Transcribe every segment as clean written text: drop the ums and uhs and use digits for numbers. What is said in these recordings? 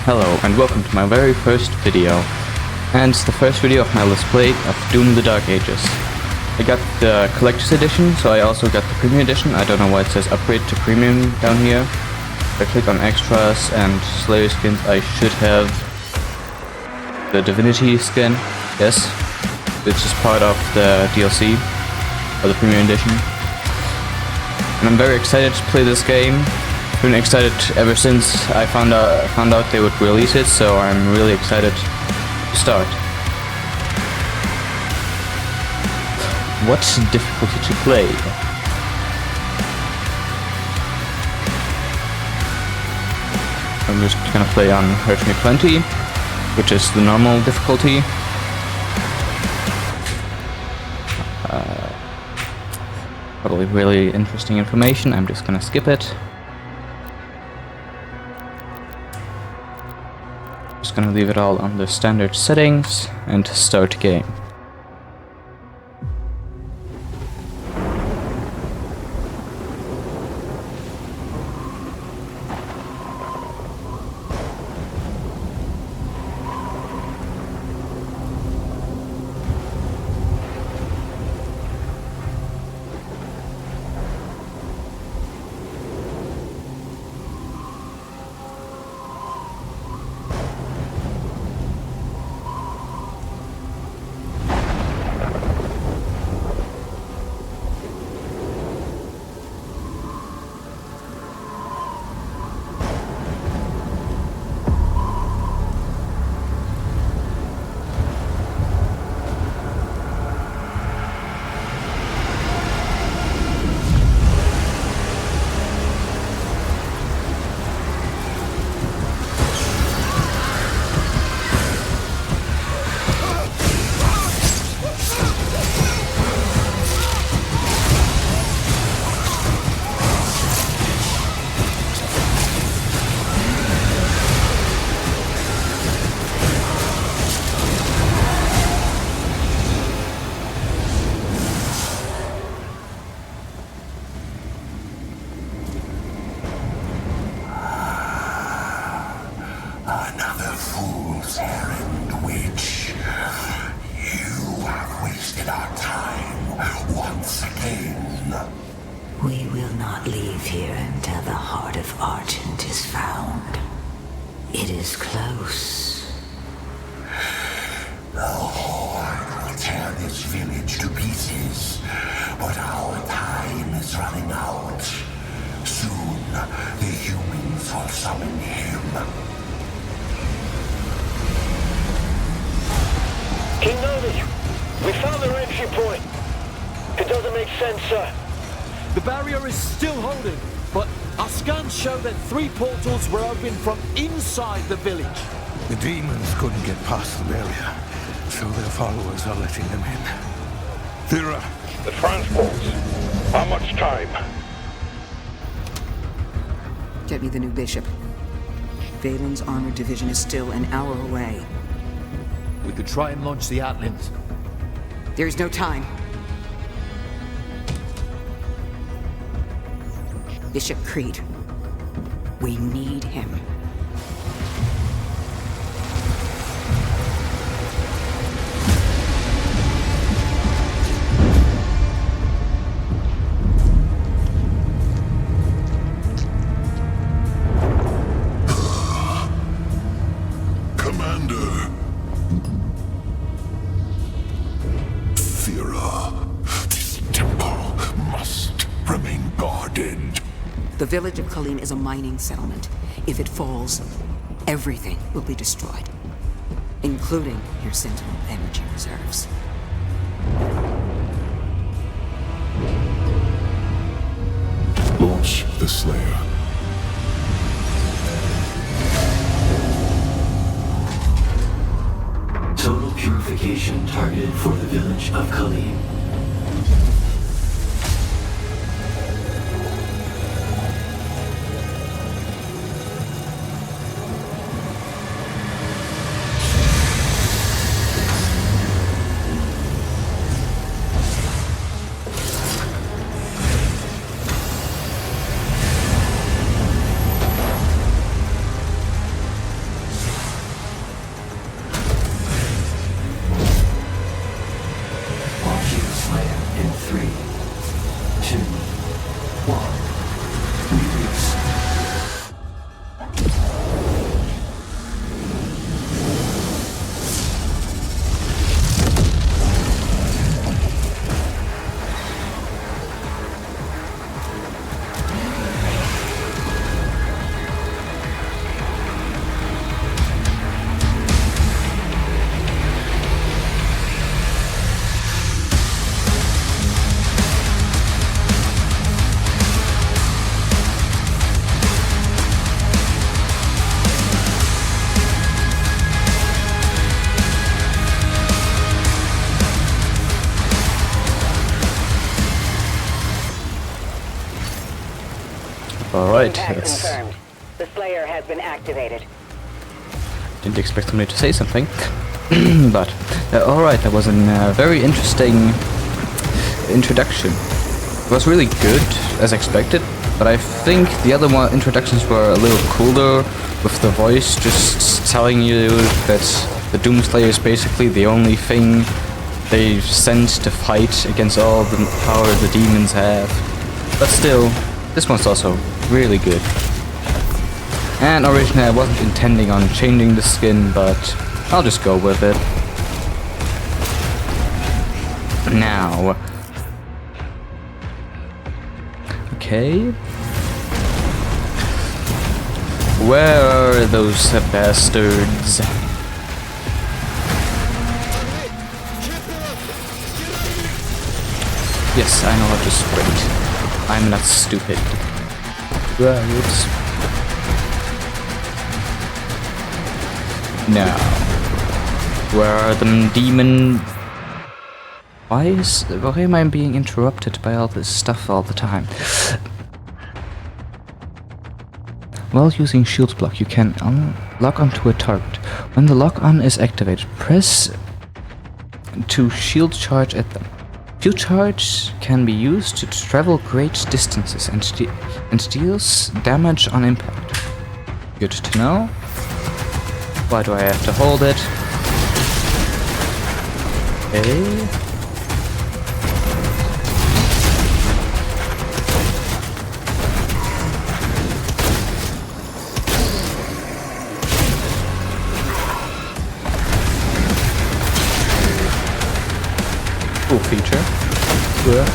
Hello and welcome to my very first video, and it's the first video of my Let's Play of Doom: The Dark Ages. I got the Collector's Edition, so I also got the Premium Edition. I don't know why it says Upgrade to Premium down here. If I click on Extras and Slayer Skins, I should have the Divinity skin, yes, which is part of the DLC, or the Premium Edition. And I'm very excited to play this game. Been excited ever since I found out they would release it, so I'm really excited to start. What's difficulty to play? I'm just gonna play on Hurt Me Plenty, which is the normal difficulty. Probably really interesting information. I'm just gonna skip it. Just gonna leave it all on the standard settings and start game. Another fool's errand, witch. You have wasted our time once again. We will not leave here until the heart of Argent is found. It is close. The Horde will tear this village to pieces, but our time is running out. Soon, the humans will summon him. King Novi, we found their entry point. It doesn't make sense, sir. The barrier is still holding, but our scans show that 3 portals were opened from inside the village. The demons couldn't get past the barrier, so their followers are letting them in. Thera. The transports. How much time? Get me the new bishop. Valen's armored division is still an hour away. We could try and launch the Atlant. There's no time. Bishop Creed. We need him. Commander. Thera, this temple must remain guarded. The village of Kalim is a mining settlement. If it falls, everything will be destroyed, including your Sentinel energy reserves. Launch the Slayer. Total purification targeted for the village of Kalim. Alright, Impact that's... confirmed. The Slayer has been activated. Didn't expect somebody to say something. But, alright, that was a very interesting introduction. It was really good, as expected, but I think the other one introductions were a little cooler, with the voice just telling you that the Doomslayer is basically the only thing they sent to fight against all the power the demons have. But still, this one's also really good. And originally I wasn't intending on changing the skin, but I'll just go with it. Now... Okay... Where are those bastards? Yes, I know how to sprint. I'm not stupid. Right. Now, where are them demon... Why am I being interrupted by all this stuff all the time? While using shield block, you can lock onto a target. When the lock-on is activated, press to shield charge at them. Shield charge can be used to travel great distances and deals damage on impact. Good to know. Why do I have to hold it? Okay. Cool feature. Yeah.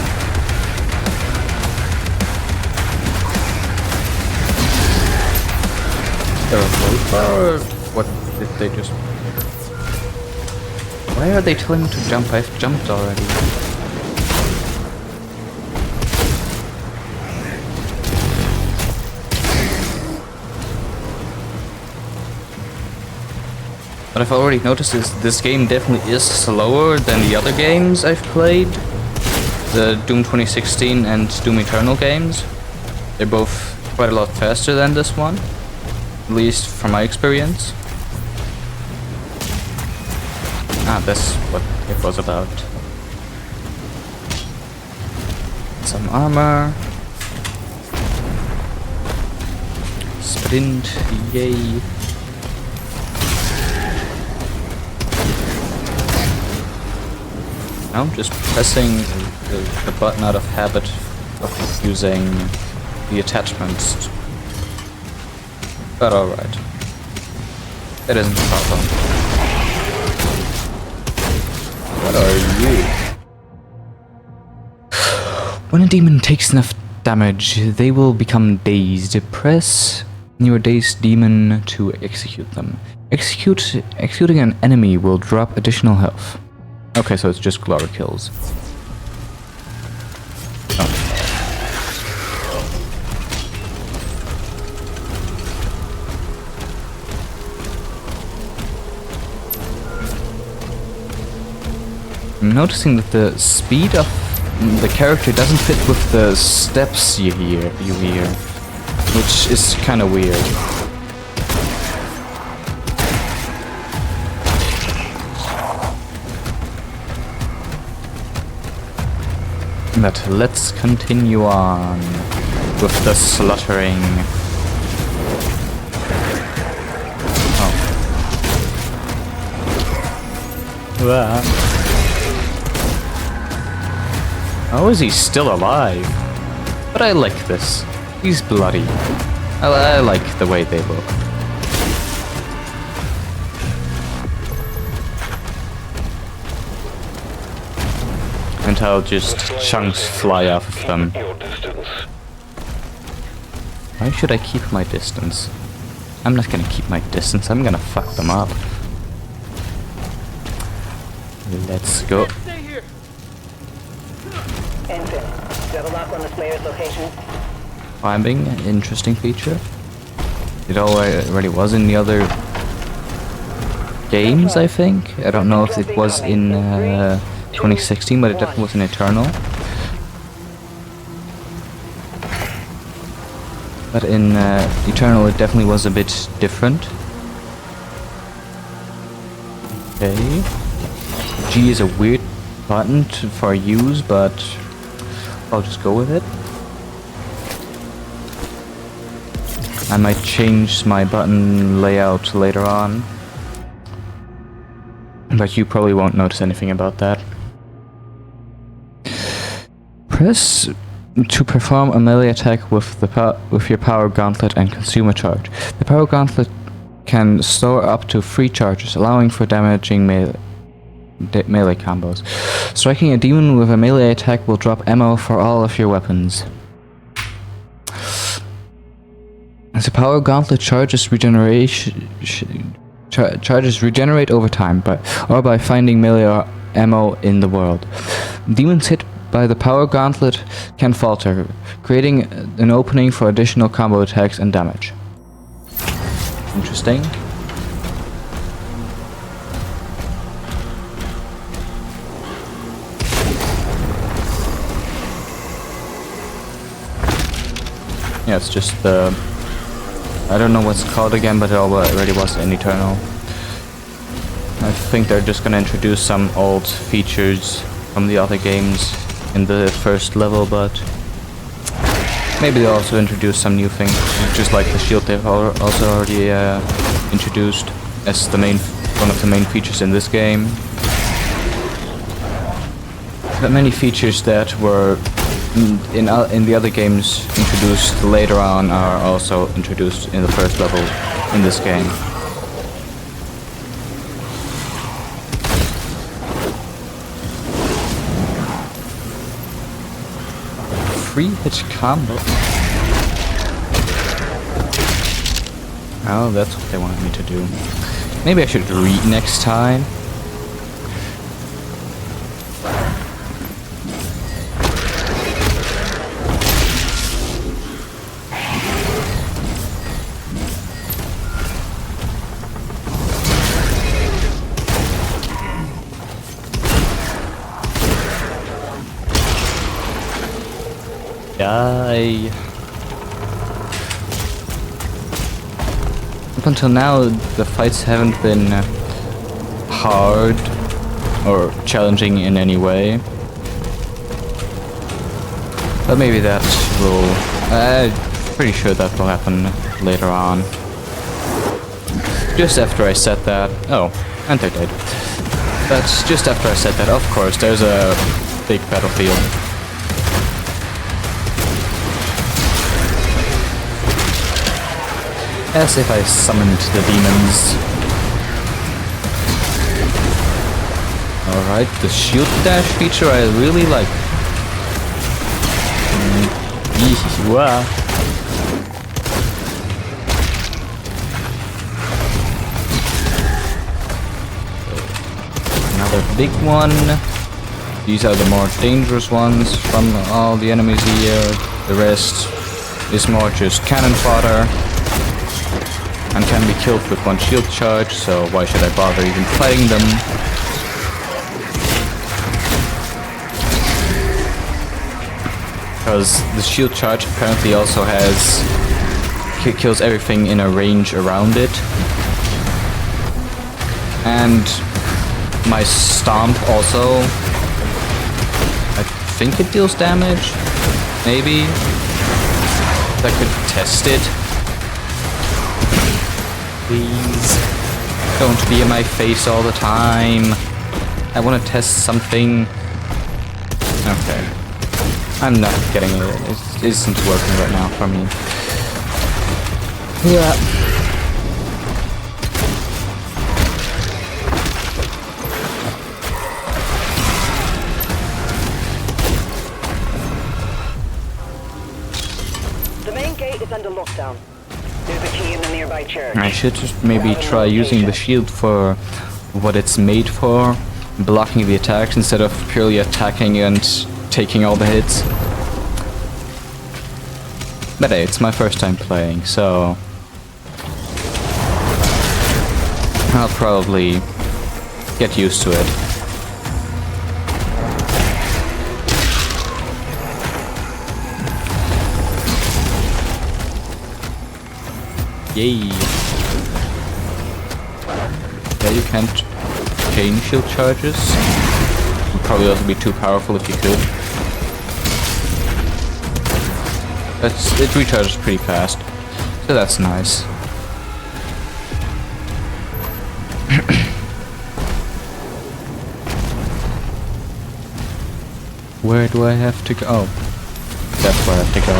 What did they just... Why are they telling me to jump? I've jumped already. What I've already noticed is this game definitely is slower than the other games I've played. The Doom 2016 and Doom Eternal games. They're both quite a lot faster than this one. At least from my experience. Ah, that's what it was about. Some armor. Sprint, yay. I'm just pressing the button out of habit of using the attachments. But alright. It isn't a problem. What are you? When a demon takes enough damage, they will become dazed. Press your dazed demon to execute them. Executing an enemy will drop additional health. Okay, so it's just glory kills. Oh. I'm noticing that the speed of the character doesn't fit with the steps you hear, which is kind of weird. But let's continue on with the slaughtering. Oh. How is he still alive? But I like this. He's bloody. I like the way they look. And how just chunks fly off of them. Why should I keep my distance? I'm not gonna keep my distance, I'm gonna fuck them up. Let's go. Ensign, do you have a lock on the Slayer's location? Climbing, an interesting feature. It already was in the other games, I think. I don't know if it was in 2016, but it definitely was in Eternal. But in Eternal it definitely was a bit different. Okay. G is a weird button for use, but I'll just go with it. I might change my button layout later on, but you probably won't notice anything about that. Press to perform a melee attack with your power gauntlet and consume a charge. The power gauntlet can store up to 3 charges, allowing for damaging melee combos. Striking a demon with a melee attack will drop ammo for all of your weapons. The power gauntlet charges regenerate over time, or by finding melee ammo in the world. Demons hit by the power gauntlet can falter, creating an opening for additional combo attacks and damage. Interesting. Yeah, it's just the... I don't know what's called again, but it already was in Eternal. I think they're just gonna introduce some old features from the other games in the first level, but maybe they'll also introduce some new things, just like the shield they've also already introduced as one of the main features in this game. But many features that were in the other games introduced later on are also introduced in the first level in this game. Free-hit combo? Oh, that's what they wanted me to do. Maybe I should read next time. Die. Up until now, the fights haven't been hard or challenging in any way. But maybe that will... I'm pretty sure that will happen later on. Just after I said that... Oh, and they're dead. But just after I said that, of course, there's a big battlefield. As if I summoned the demons. Alright, the shield dash feature I really like. Wow. Another big one. These are the more dangerous ones from all the enemies here. The rest is more just cannon fodder. And can be killed with one shield charge, so why should I bother even fighting them? Because the shield charge apparently also kills everything in a range around it. And my stomp also, I think it deals damage, maybe? I could test it. Please, don't be in my face all the time. I want to test something. Okay. I'm not getting it. It isn't working right now for me. Yeah. The main gate is under lockdown. There's a key in the nearby church. I should just maybe try using the shield for what it's made for, blocking the attacks instead of purely attacking and taking all the hits. But hey, it's my first time playing, so I'll probably get used to it. Yay. Yeah, you can't chain shield charges. Would probably also be too powerful if you could. It recharges pretty fast, so that's nice. Where do I have to go? Oh, that's where I have to go.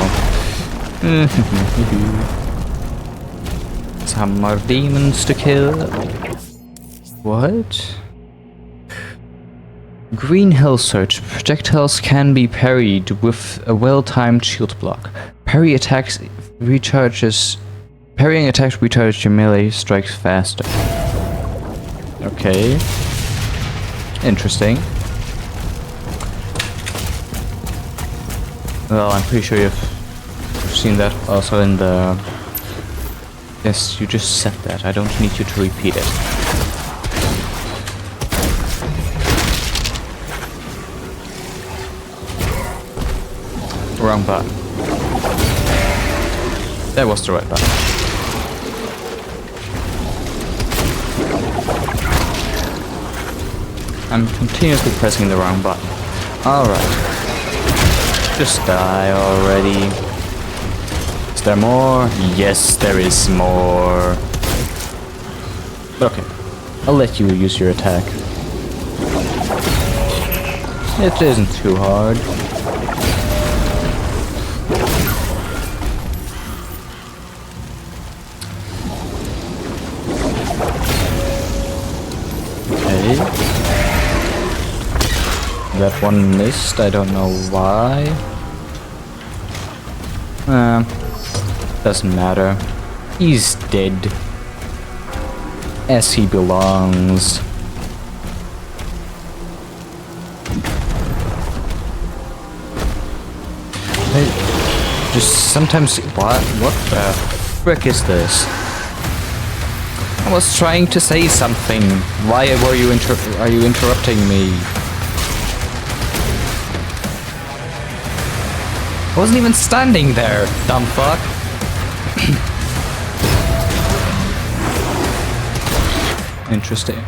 Some more demons to kill. What? Green Hill Surge. Projectiles can be parried with a well-timed shield block. Parrying attacks recharges your melee strikes faster. Okay. Interesting. Well, I'm pretty sure you've seen that also in the... Yes, you just said that. I don't need you to repeat it. Wrong button. That was the right button. I'm continuously pressing the wrong button. Alright. Just die already. Is there more? Yes, there is more. Okay. I'll let you use your attack. It isn't too hard. That one missed, I don't know why. Doesn't matter. He's dead. As he belongs. Just sometimes... What the frick is this? I was trying to say something. Why are you interrupting me? I wasn't even standing there, dumb fuck. Interesting.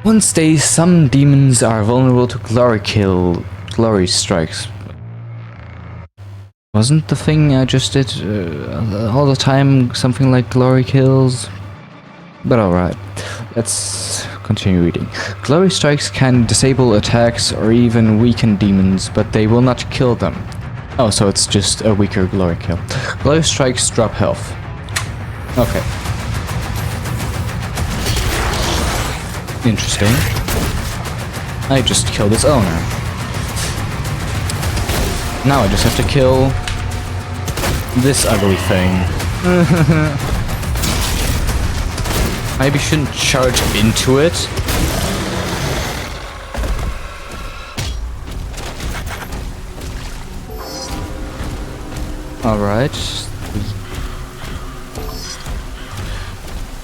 Once days, some demons are vulnerable to glory strikes. Wasn't the thing I just did all the time something like glory kills? But alright, let's continue reading. Glory strikes can disable attacks or even weaken demons, but they will not kill them. Oh, so it's just a weaker glory kill. Glory strikes drop health. Okay. Interesting. I just killed its owner. Now I just have to kill this ugly thing. Maybe shouldn't charge into it. Alright.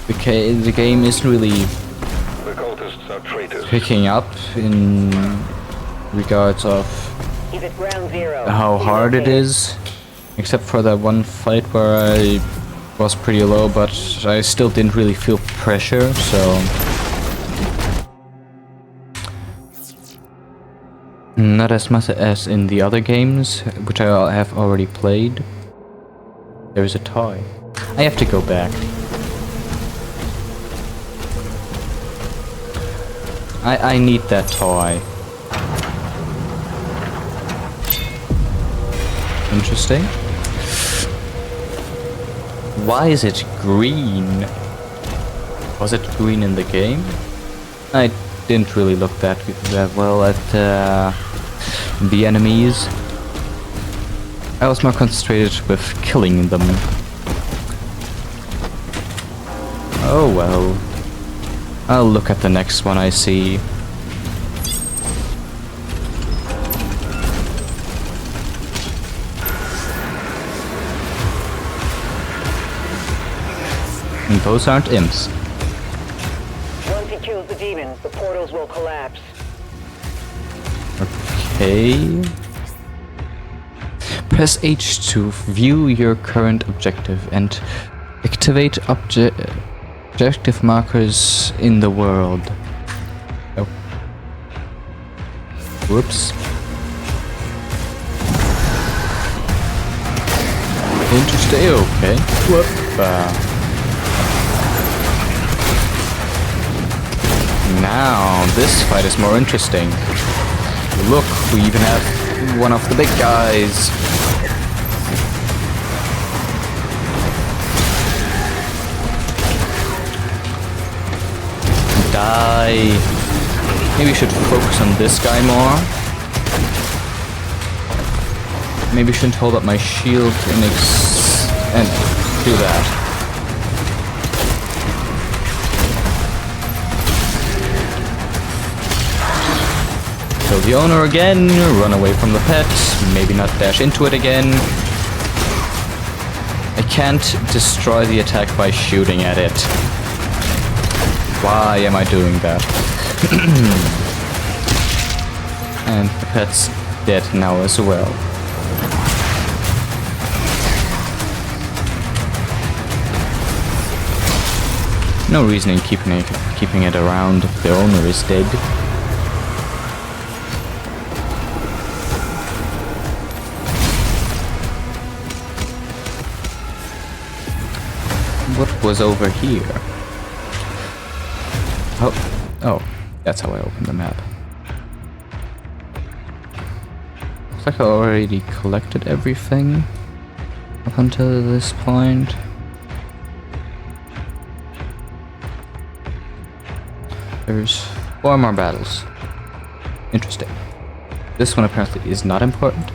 The game isn't really The cultists are traitors. picking up in regards of He's at ground zero. how hard it is. Except for that one fight where I was pretty low, but I still didn't really feel pressure, so... Not as much as in the other games, which I have already played. There's a toy. I have to go back. I need that toy. Interesting. Why is it green? Was it green in the game? I didn't really look that well at the enemies. I was more concentrated with killing them. Oh well. I'll look at the next one I see. And those aren't imps. Once he kills the demons, the portals will collapse. Okay. Press H to view your current objective and activate objective markers in the world. Oh. Whoops. Interesting. Okay. Whoop. Now this fight is more interesting. Look, we even have one of the big guys. Die. Maybe we should focus on this guy more. Maybe I shouldn't hold up my shield and do that. Kill the owner again, run away from the pet, maybe not dash into it again. I can't destroy the attack by shooting at it. Why am I doing that? And the pet's dead now as well. No reason in keeping it around if the owner is dead. What was over here? Oh, that's how I opened the map. Looks like I already collected everything up until this point. There's 4 more battles. Interesting. This one apparently is not important.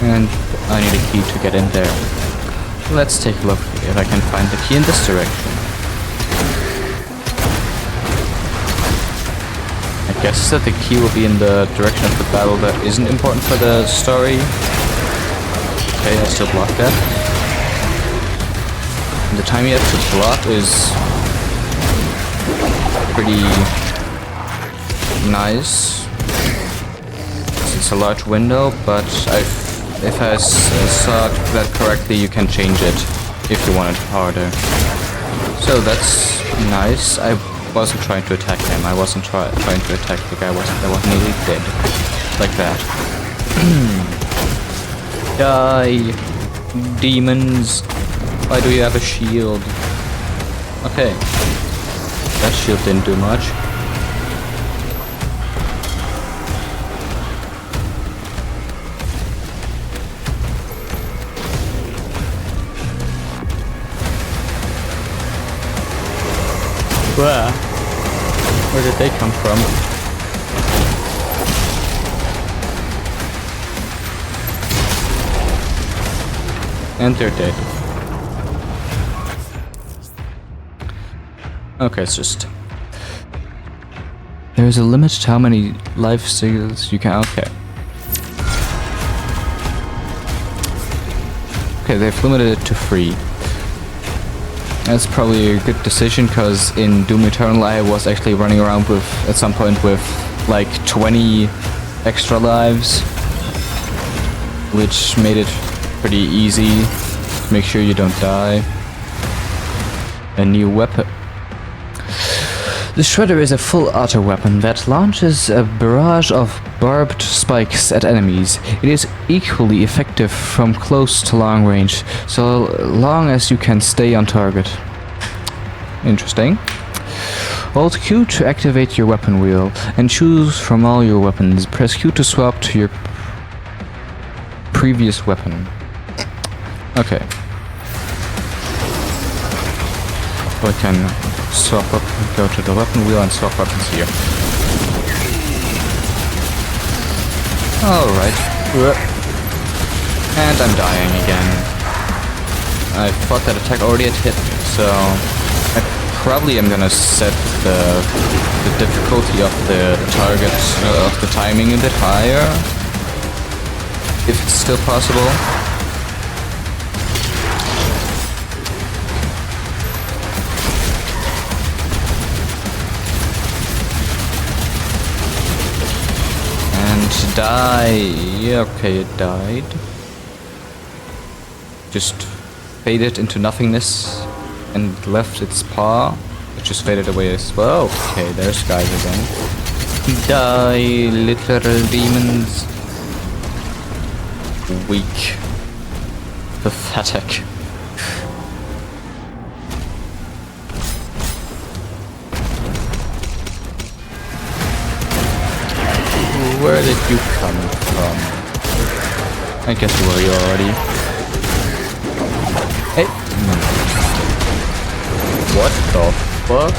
And I need a key to get in there. Let's take a look if I can find the key in this direction. I guess that the key will be in the direction of the battle that isn't important for the story. Okay, I still block that. And the time you have to block is pretty nice. It's a large window, but if I saw that correctly, you can change it if you want it harder. So that's nice. I wasn't trying to attack him. I wasn't trying to attack the guy that was nearly dead. Like that. Die, demons. Why do you have a shield? Okay. That shield didn't do much. Where did they come from? And they're dead. Okay, it's just... There's a limit to how many life steals you can... Okay. Okay, they've limited it to 3. That's probably a good decision, because in Doom Eternal I was actually running around with, at some point, with like 20 extra lives, which made it pretty easy to make sure you don't die. A new weapon. The Shredder is a full auto weapon that launches a barrage of barbed spikes at enemies. It is equally effective from close to long range, so long as you can stay on target. Interesting. Hold Q to activate your weapon wheel and choose from all your weapons. Press Q to swap to your previous weapon. Okay. We can swap up, go to the weapon wheel and swap weapons here. Alright. And I'm dying again. I thought that attack already had hit me, so I probably am gonna set the difficulty of the target, of the timing a bit higher, if it's still possible. And Die. Yeah, okay, it died. Just faded into nothingness and left its paw. It just faded away as well. Okay, there's guys again. Die, little demons. Weak. Pathetic. Where did you come from? I guess you were here already. Hey. What the fuck?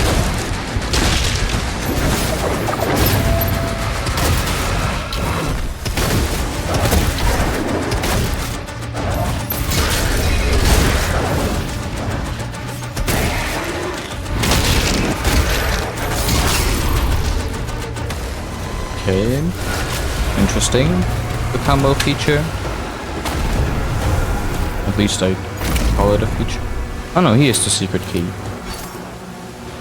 Okay, interesting, the combo feature. At least I call it a feature. Oh no, here's the secret key,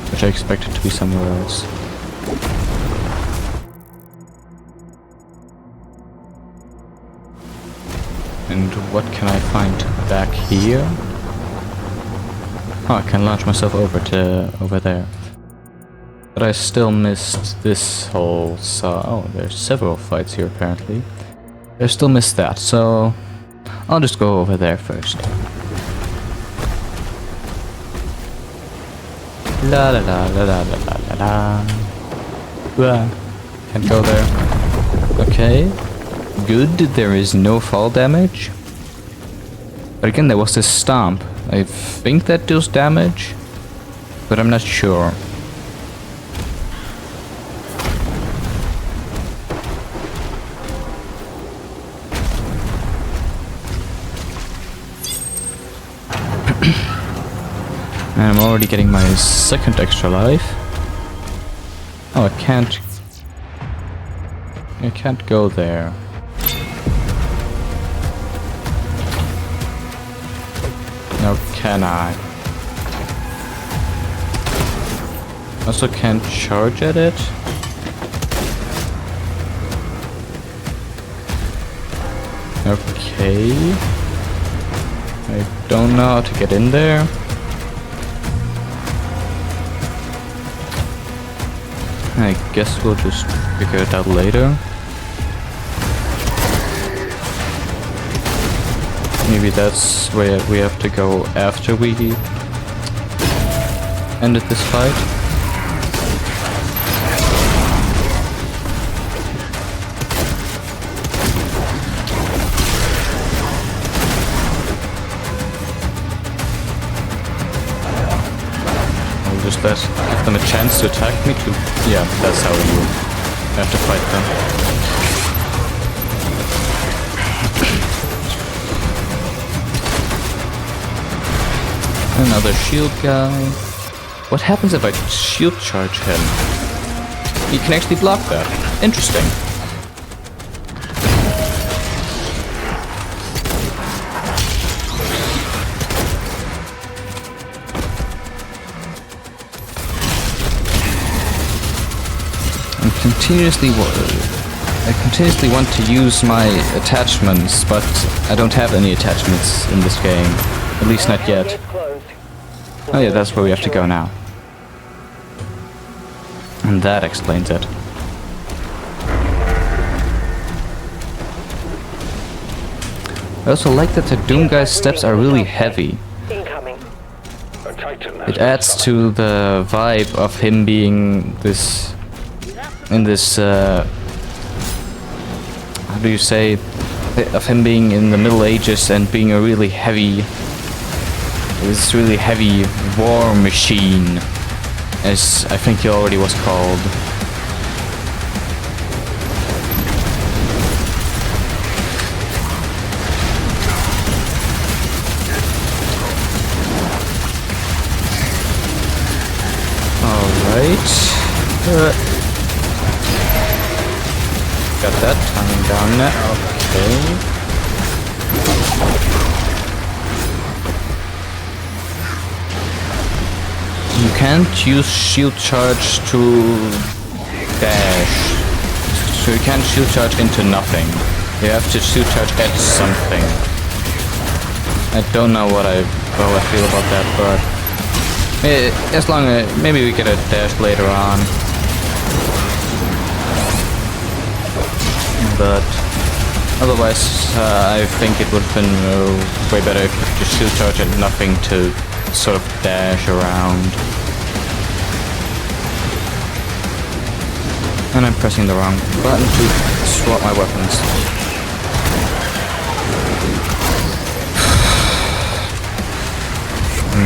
which I expected to be somewhere else. And what can I find back here? Oh, I can launch myself over there. But I still missed this whole oh, there's several fights here apparently. I still missed that, so I'll just go over there first. La la la la la la la la. Can't go there. Okay. Good, there is no fall damage. But again, there was this stomp. I think that deals damage, but I'm not sure. And I'm already getting my second extra life. Oh, I can't go there. No, can I? Also can't charge at it. Okay. I don't know how to get in there. I guess we'll just figure it out later. Maybe that's where we have to go after we ended this fight. I'll just give them a chance to attack me too. Yeah, that's how you have to fight them. Another shield guy. What happens if I shield charge him? He can actually block that. Interesting. I continuously want to use my attachments, but I don't have any attachments in this game. At least not yet. Oh yeah, that's where we have to go now. And that explains it. I also like that the Doom guy's steps are really heavy. It adds to the vibe of him being this... in this... how do you say... of him being in the Middle Ages and being a really heavy... this really heavy war machine, as I think he already was called. Alright. Got that timing down now. Okay. You can't use shield charge to dash. So you can't shield charge into nothing. You have to shield charge at something. I don't know how I feel about that, but as long as maybe we get a dash later on. But otherwise, I think it would have been way better if you just shield charge at nothing to sort of dash around. And I'm pressing the wrong button to swap my weapons.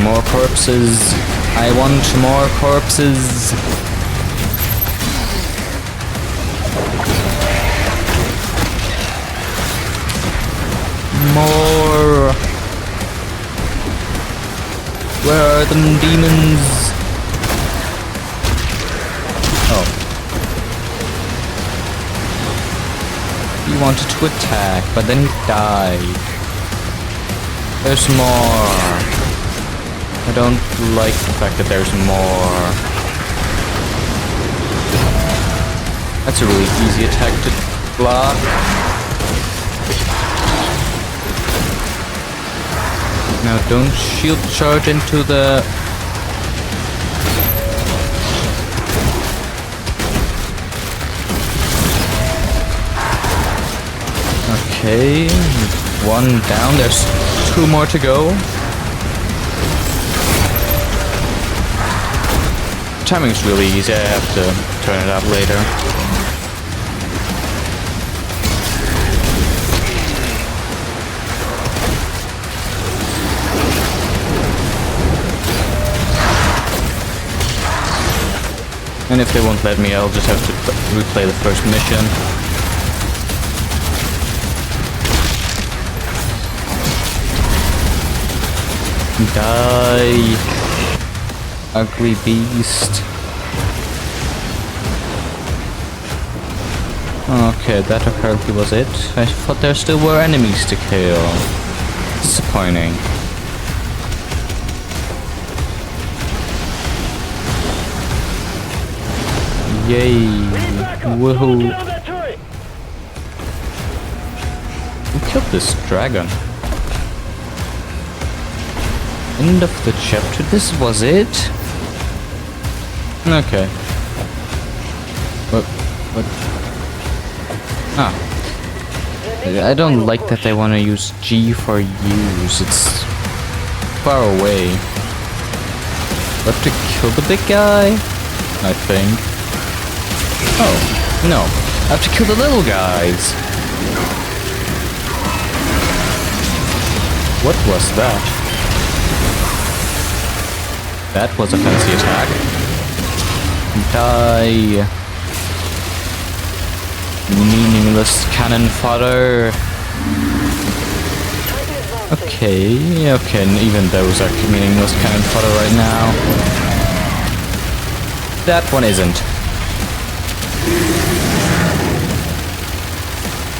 More corpses. I want more corpses. More. Where are them demons? Oh. He wanted to attack, but then he died. There's more. I don't like the fact that there's more. That's a really easy attack to block. Now don't shield charge into the... Okay, one down, there's 2 more to go. Timing's really easy, I have to turn it up later. And if they won't let me, I'll just have to replay the first mission. Die, ugly beast. Okay, that apparently was it. I thought there still were enemies to kill. Disappointing. Yay. Woohoo. Who killed this dragon? End of the chapter. This was it? Okay. What? Ah. I don't like that they want to use G for use. It's far away. We have to kill the big guy? I think. Oh, no. I have to kill the little guys. What was that? That was a fancy attack. Die. Meaningless cannon fodder. Okay, and even those are meaningless cannon fodder right now. That one isn't.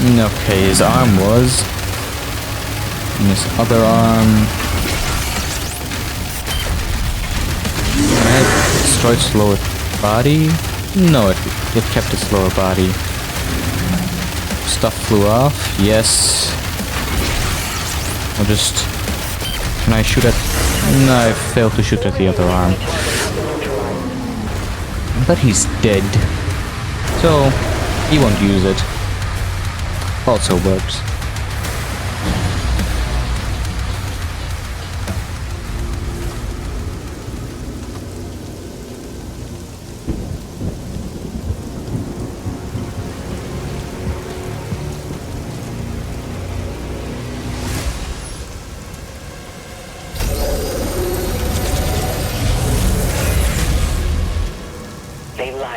Okay, his arm was. And his other arm. Destroyed its lower body? No, it kept its lower body. Stuff flew off. Yes. I'll just... Can I shoot at... No, I failed to shoot at the other arm. But he's dead. So, he won't use it. Also works.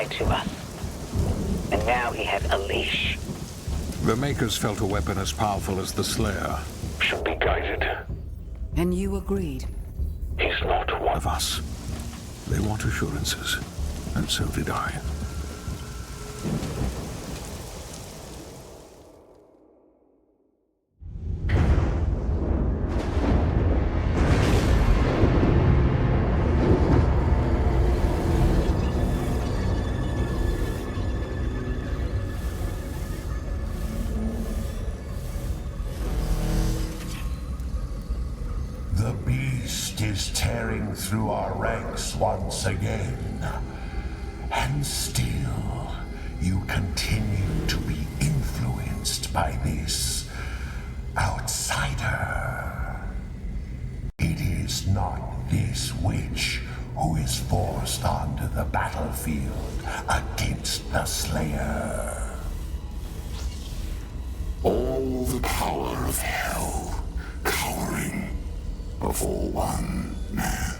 To us. And now he has a leash. The Makers felt a weapon as powerful as the Slayer. Should be guided. And you agreed. He's not one Of us. They want assurances. And so did I. beast is tearing through our ranks once again. And still, you continue to be influenced by this outsider. It is not this witch who is forced onto the battlefield against the Slayer. All the power of hell cowering before one man.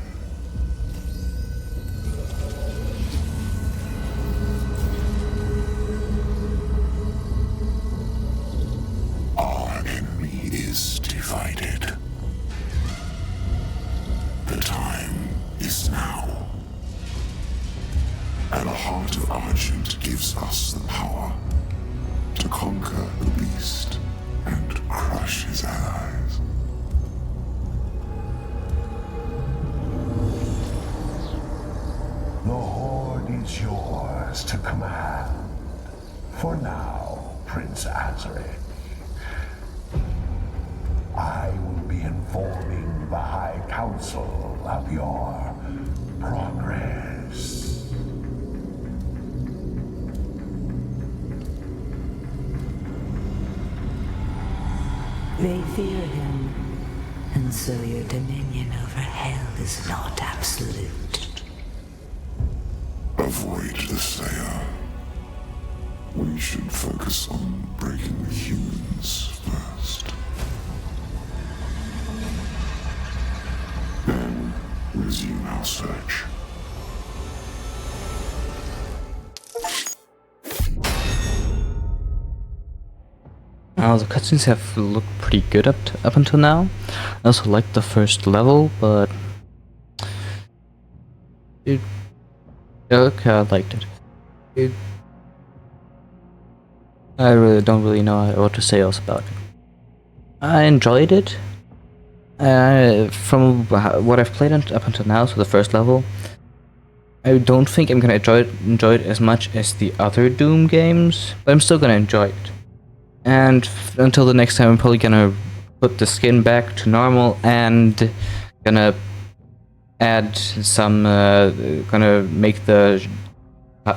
Our enemy is divided. The time is now. And the heart of Argent gives us the power to conquer the beast and crush his allies. The Horde is yours to command. For now, Prince Azaric. I will be informing the High Council of your progress. They fear him, and so your dominion over hell is not absolute. Avoid the Slayer. We should focus on breaking the humans first. Then resume our search. The cutscenes have looked pretty good up until now. I also liked the first level, but okay, I liked it. I really don't know what to say else about it. I enjoyed it. From what I've played up until now, so the first level, I don't think I'm gonna enjoy it as much as the other Doom games, but I'm still gonna enjoy it. And until the next time, I'm probably gonna put the skin back to normal and gonna add some, gonna make the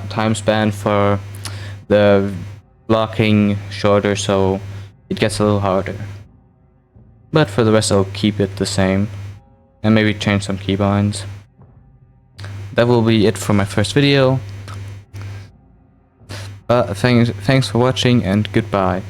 time span for the blocking shorter so it gets a little harder. But for the rest, I'll keep it the same and maybe change some keybinds. That will be it for my first video. Thanks for watching and goodbye.